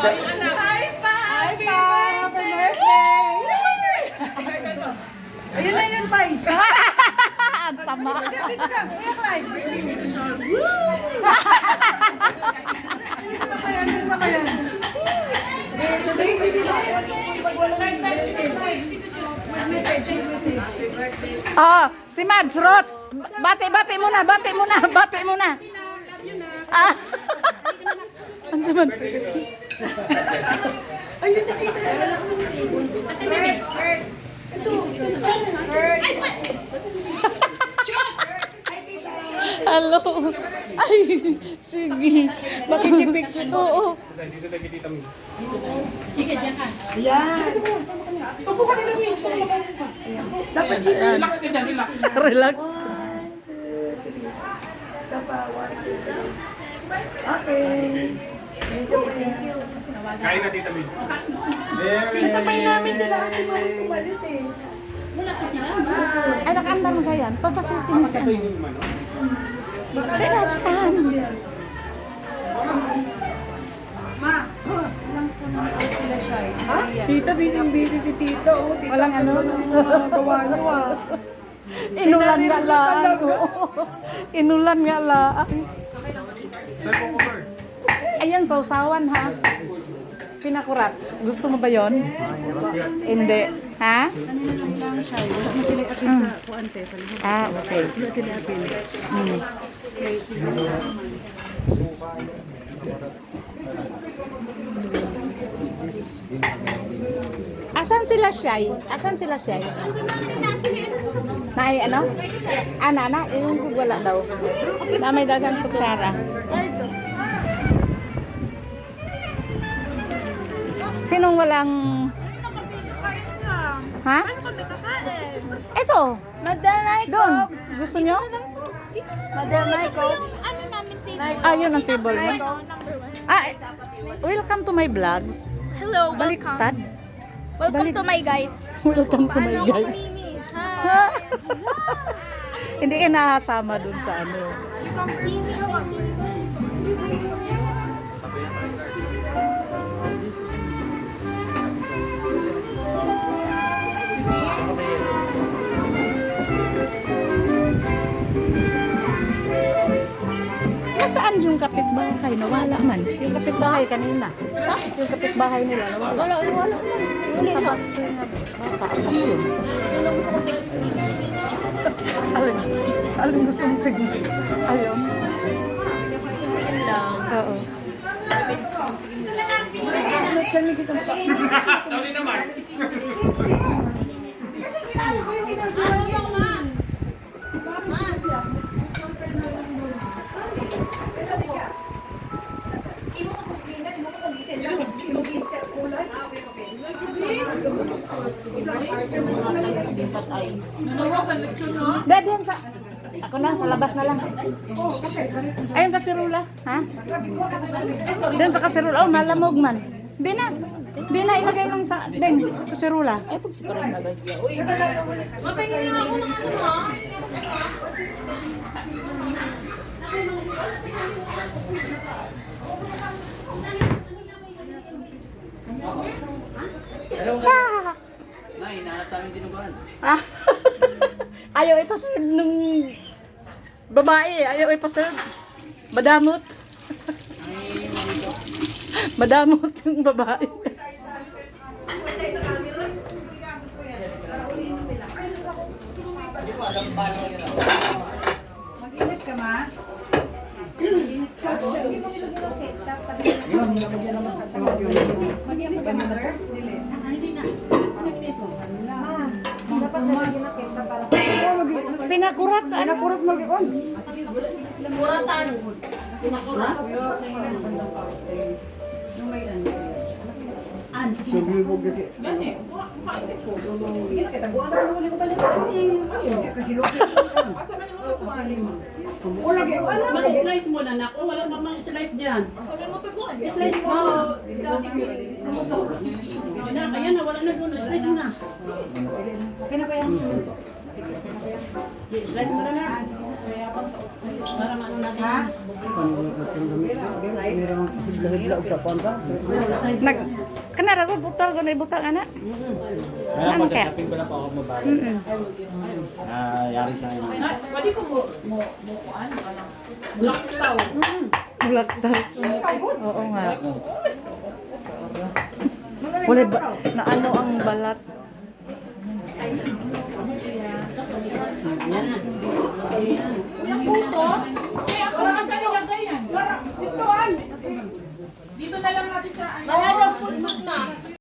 Hi, pa! Hi, Pa! Happy birthday! Ayun na yun, Pai. Ang sama. Dito ka, iyak live. Gusto ko yan, gusto ko yan. Oh, si Mads Roth. Bati muna. Ah. Ano man? Ayun na kita. Hello. Ay, sige. Makikipicture mo. Oo. Ayan. Dapat dito. Relax ka dyan, relax. Relax. Sa power. Okay. Kain na, Tita May. Sabay namin sila ate mo umalis eh. Ay, nakaandar mo kaya? Papasukin mo siya. Relax ka. Tita, busy si Tita. Oh, Tita, Walang ano? mga gawa niyo ah. Inulan nga lang. talaga. Oo. Inulan nga lang. Ayan, sausawan ha. Pinakurat. Gusto mo ba yon? Hindi. Ha? Ah, okay. Asan sila Shay? May ano? Ah, nana, yung wala daw. Na may dagang kutsara. Sinong walang... Ha? Ito. Madam Doon. Gusto nyo? Madam Naiko. Ano namin table? Ah, yun ang table mo. Number 1. Ah, welcome to my vlogs. Hello, Baliktad. Welcome to my guys. Welcome to my guys. Mimi. Hi. Hindi ka nakasama dun sa ano. Mimi. Nasaan yung kapitbahay? Nawala man. Yung kapitbahay kanina. Yung kapitbahay nila nawala. Wala. Uli na. Taasan mo yun. Yun ang gusto ko tingnan. Alin gusto mong tignan? Ayun. Tingnan lang. Oo. Ano siya may gusto mo pa? Sorry naman. Kasi ginagawa ko yung ginagawa niya. Dad, yan sa... Ako na, sa labas na lang. Ayun kasirula. Ha? Doon sa kasirula. Oh, malamog man. Di na. Di na, ilagay lang sa... Deng, kasirula. Ay, pag siparang nagagya. Uy. Mapahingin na ako ng ano ha. Shucks. Nay, hinahanap sa aming dinuguan. Ah. Ayaw ipasunod ng babae. Ayaw ipasunod. Madamot. Madamot yung babae. Mag-init ka ma? Mag-init ka. Hindi mo nilagyan ng ketchup. Mag-init ka mother? Dapat nalagyan ng ketchup para... Pinakurat. Ano? Pinakurat mag-on. Kuratan. Sinakurat. Nung may ano. Mag-slice mo na nako, wala mamang slice dyan. Slice mo. Wala, kaya na, wala na doon, slice mo na. Okay na ba yan? Slice mo na na. Ha? Nag kanara gud butang ko na butang ana. Kaya Ano kaya? shopping ko lang po ako mababa. Yari sa akin. Pwede ko mo kuan. Laktaw. Laktaw. Oo nga. Wala ba na ano ang balat? Yan na.